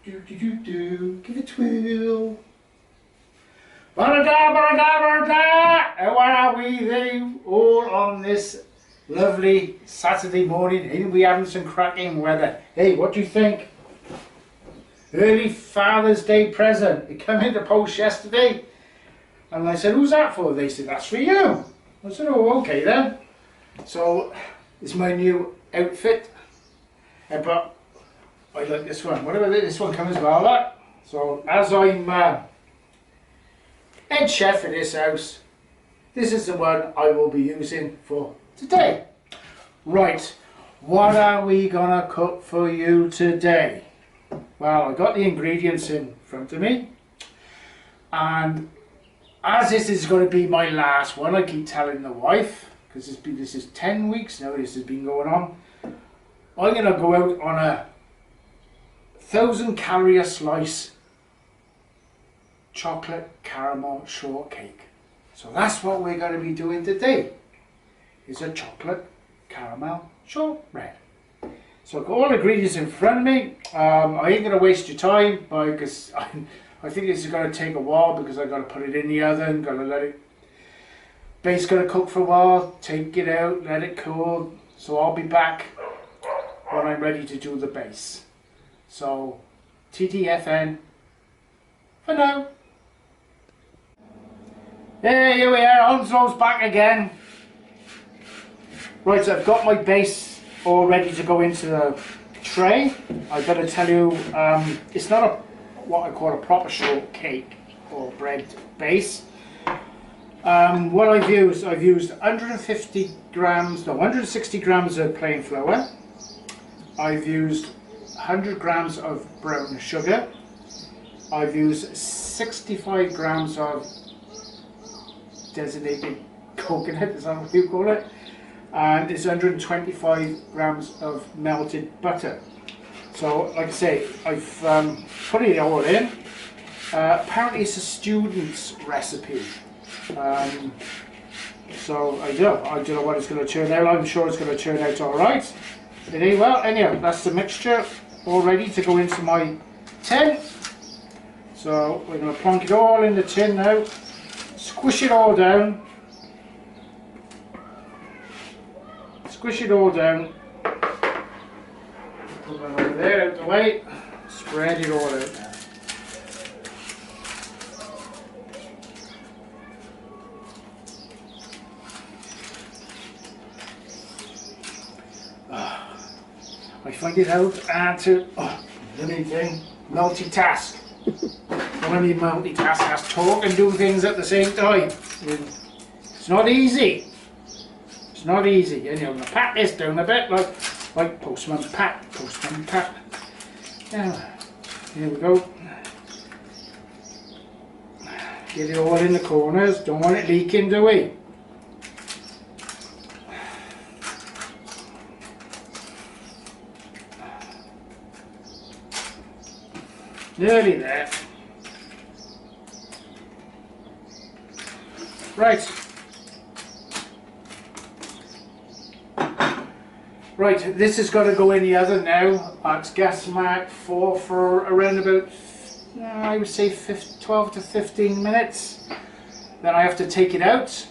Give a twirl. How are we they all on this lovely Saturday morning? Ain't we having some cracking weather? Hey, what do you think? Early Father's Day present. It came in the post yesterday. And I said, who's that for? They said, that's for you. I said, oh, okay then. So, it's my new outfit. But I like this one. What about this one comes as well, look. So, as I'm head chef in this house, this is the one I will be using for today. Right, what are we gonna cook for you today? Well, I got the ingredients in front of me, and as this is going to be my last one, I keep telling the wife, because this is 10 weeks now this has been going on, I'm going to go out on a 1,000-calorie a slice chocolate caramel shortcake. So that's what we're going to be doing today, is a chocolate caramel shortbread. So I've got all the ingredients in front of me. I ain't going to waste your time because I think this is going to take a while, because I've got to put it in the oven, got to let it, base going to cook for a while, take it out, let it cool. So I'll be back when I'm ready to do the base. So TTFN for now. Hey, here we are, Onslow's back again. Right, so I've got my base all ready to go into the tray. I've got to tell you, it's not what I call a proper shortcake or bread base. What I've used 160 grams of plain flour. I've used 100 grams of brown sugar. I've used 65 grams of designated coconut, is that what you call it? And it's 125 grams of melted butter. So, like I say, I've put it all in. Apparently it's a student's recipe. So I don't know what it's going to turn out. I'm sure it's going to turn out alright. Well, anyhow, that's the mixture all ready to go into my tin. So we're going to plonk it all in the tin now. Squish it all down. Squish it all down. Put that over there out the way. Spread it all out now. I find it out to living thing, multitask. When I mean multitask, that's talk and do things at the same time. It's not easy. It's not easy. And you're going to pat this down a bit like postman's pat. Now, here we go. Get it all in the corners. Don't want it leaking, do we? Nearly there. Right. Right, this is going to go in the oven now. It's gas mark 4 for around about, I would say 12 to 15 minutes. Then I have to take it out,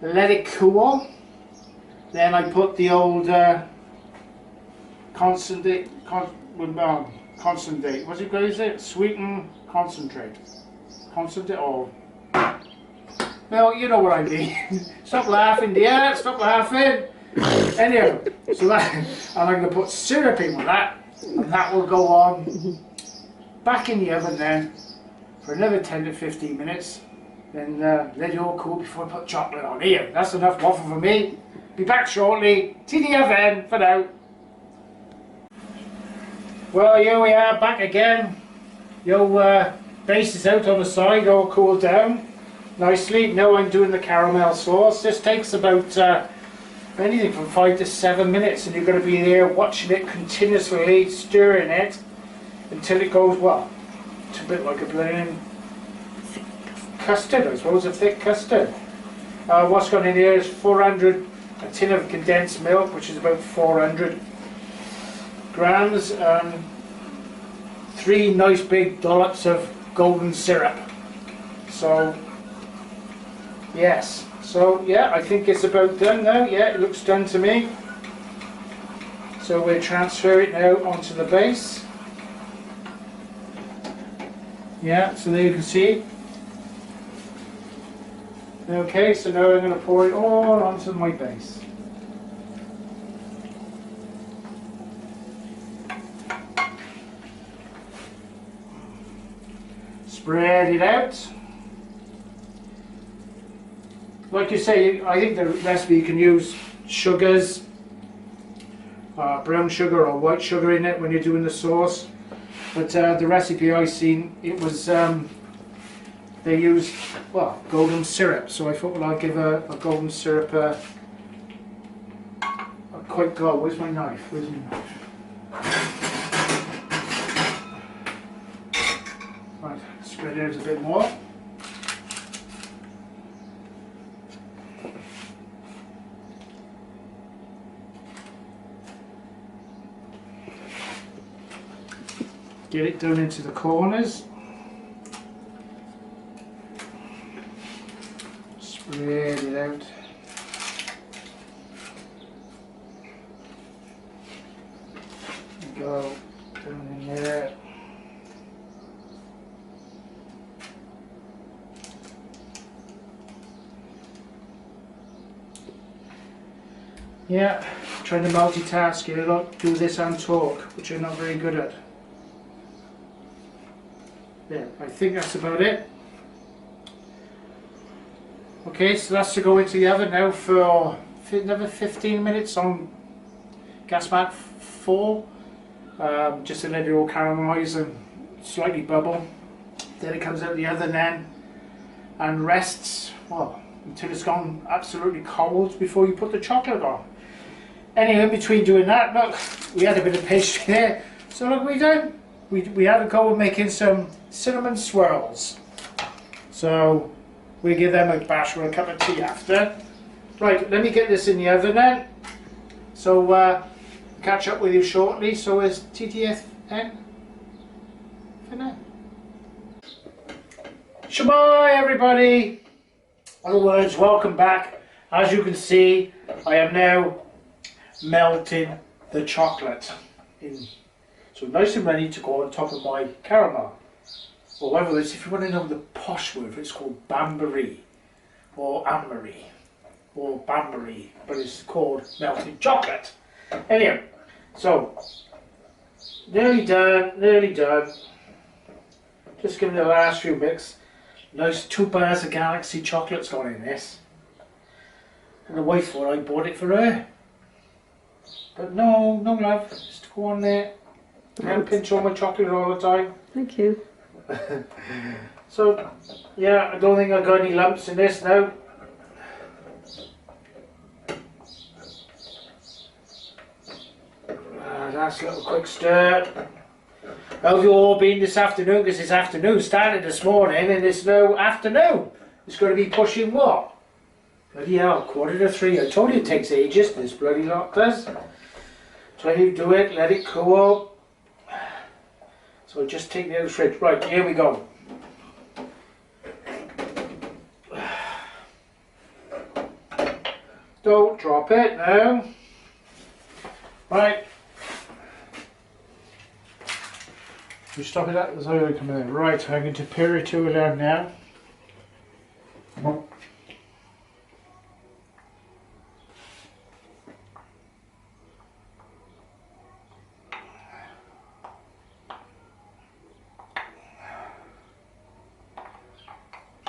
let it cool. Then I put the old concentrate, what's it called, is it? Sweetened concentrate. Concentrate, oh. Well, you know what I mean. Stop laughing, dear, stop laughing. Anyhow, so that, and I'm going to put syrup in with that, and that will go on back in the oven then for another 10 to 15 minutes. Then let it all cool before I put chocolate on. Here, that's enough waffle for me. Be back shortly. To the oven for now. Well, here we are back again. Your base is out on the side, all cooled down nicely. Now I'm doing the caramel sauce. This takes about anything from 5 to 7 minutes, and you're going to be there watching it continuously, stirring it until it goes, well, it's a bit like a plain custard, I suppose, a thick custard. What's gone in here is a tin of condensed milk, which is about 400 grams, 3 nice big dollops of golden syrup. So yes, so yeah, I think it's about done now. Yeah, it looks done to me. So we'll transfer it now onto the base. Yeah, so there you can see. Okay, so now I'm going to pour it all onto my base. Spread it out. Like you say, I think the recipe, you can use sugars, brown sugar or white sugar in it when you're doing the sauce. But the recipe I seen, it was they used, well, golden syrup. So I thought, well, I'll give a golden syrup a quick go. Where's my knife? Where's my knife? Right, spread it out a bit more. Get it down into the corners. Spread it out. Go down in there. Yeah, trying to multitask here, look, do this and talk, which I'm not very good at. Yeah, I think that's about it. Okay, so that's to go into the oven now for another 15 minutes on gas mat 4. Just to let it all caramelise and slightly bubble. Then it comes out the oven then and rests, well, until it's gone absolutely cold before you put the chocolate on. Anyway, in between doing that, look, we had a bit of pastry there. So look what we done. We had a go with making some cinnamon swirls. So we give them a bash with a cup of tea after. Right, let me get this in the oven then. So catch up with you shortly. So is TTFN for now. Shemai everybody! In other words, welcome back. As you can see, I am now melting the chocolate in. So nice and ready to go on top of my caramel. Or whatever it is, if you want to know the posh word, it's called Banbury or Anne-Marie or Banbury, but it's called melted chocolate. Anyway, so nearly done, nearly done. Just give it the last few bits. Nice 2 bars of Galaxy chocolate's gone in this. And the wife thought I bought it for her. But no, no love, just go on there. Can't pinch all my chocolate all the time. Thank you. So, yeah, I don't think I've got any lumps in this now. That's a little quick stir. How have you all been this afternoon? Because it's afternoon, started this morning and it's now afternoon. It's going to be pushing what? Bloody hell, 2:45. I told you it takes ages, this bloody lot does. Try to do it, let it cool. So just take the out of the fridge. Right, here we go. Don't drop it now. Right. You stop it at the zero coming in. Right, I'm going to pour it to it now.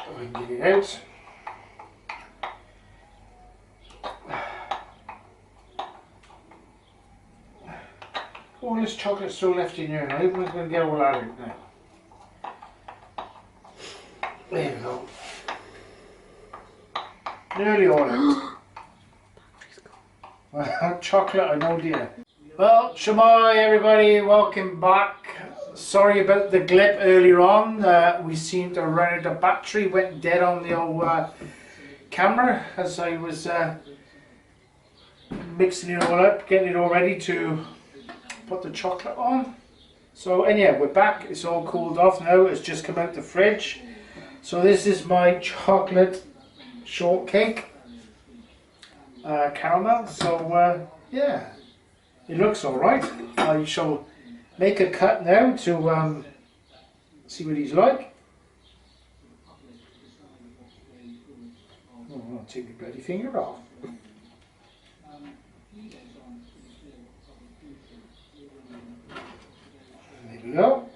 I can get it out. All this chocolate still left in here now. Everyone's going to get all out of it now. There you go. Nearly all out. Chocolate, I know, dear. Well, Shemai everybody, welcome back. Sorry about the glip earlier on. We seemed to run out of battery, went dead on the old camera as I was mixing it all up, getting it all ready to put the chocolate on. So anyhow, we're back. It's all cooled off now. It's just come out the fridge. So this is my chocolate shortcake caramel. So yeah, it looks all right. I shall make a cut now to see what he's like. Oh, I'll take your bloody finger off. There we go.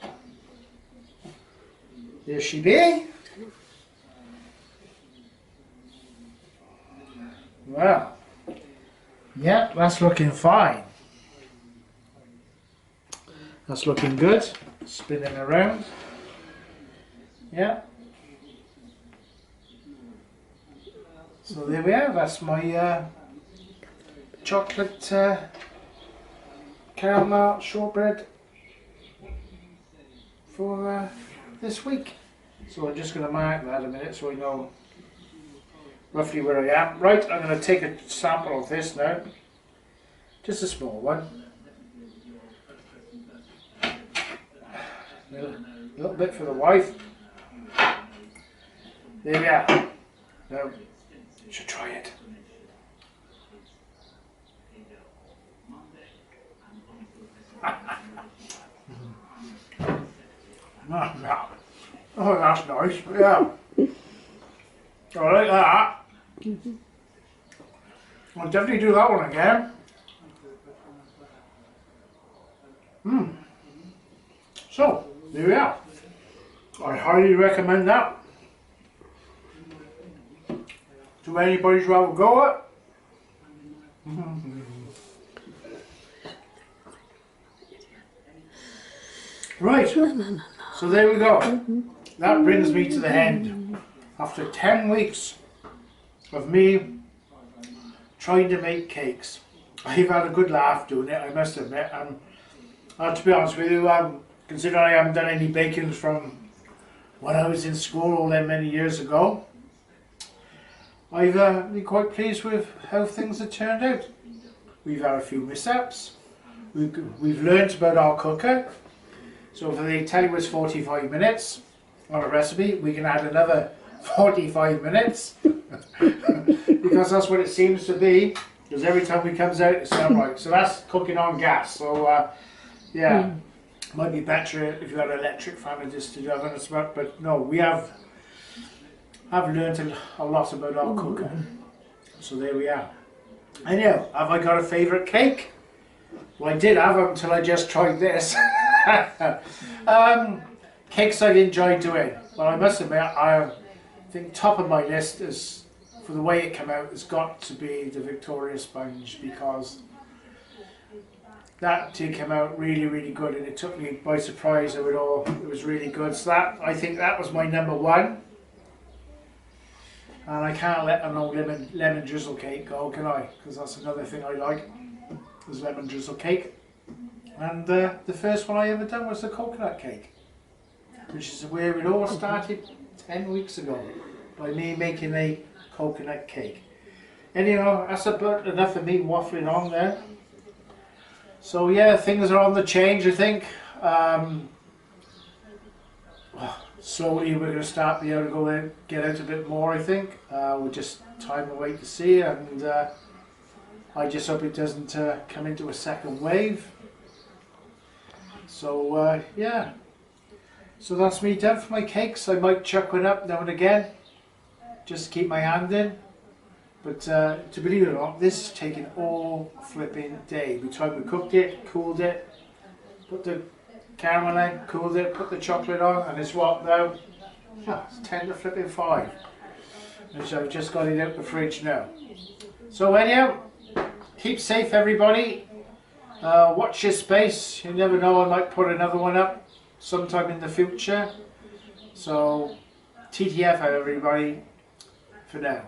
There she be. Well, yeah, that's looking fine. That's looking good. Spinning around. Yeah. So there we are. That's my chocolate caramel shortbread for this week. So I'm just going to mark that a minute so I know roughly where I am. Right, I'm going to take a sample of this now. Just a small one. A little bit for the wife. There we are. Now, you should try it. Oh, that's nice. Yeah. I like that. I'll definitely do that one again. So, there we are. I highly recommend that to anybody who have a go at. Right, so there we go. That brings me to the end. After 10 weeks of me trying to make cakes, I've had a good laugh doing it, I must admit. And to be honest with you, considering I haven't done any baking from when I was in school all them many years ago, I've been quite pleased with how things have turned out. We've had a few mishaps. We've learnt about our cooker. So if they tell you it's 45 minutes on a recipe, we can add another 45 minutes because that's what it seems to be, because every time it comes out it's not right. So that's cooking on gas. So yeah, might be better if you had an electric fan just to do it, but no, we have learned a lot about our cooker. So there we are. Anyhow, have I got a favourite cake? Well, I did have them until I just tried this. Cakes I've enjoyed doing. Well, I must admit, I think top of my list is, for the way it came out, has got to be the Victoria sponge, because that did come out really, really good, and it took me by surprise how it was really good. So that, I think that was my number one. And I can't let an old lemon drizzle cake go, can I? Because that's another thing I like, is lemon drizzle cake. And the first one I ever done was the coconut cake, which is where it all started 10 weeks ago, by me making a coconut cake. Anyhow, that's about enough of me waffling on there. So yeah, things are on the change, I think. Slowly we're going to start being able to go in, get out a bit more, I think. We'll just time and wait to see, and I just hope it doesn't come into a second wave. So yeah, so that's me done for my cakes. I might chuck one up now and again, just to keep my hand in. But to believe it or not, this has taken all flipping day. By the time we cooked it, cooled it, put the caramel in, cooled it, put the chocolate on, and it's what now? It's 10 to flipping 5. And so I've just got it out the fridge now. So anyhow, keep safe everybody. Watch your space. You never know, I might put another one up sometime in the future. So TTF everybody for now.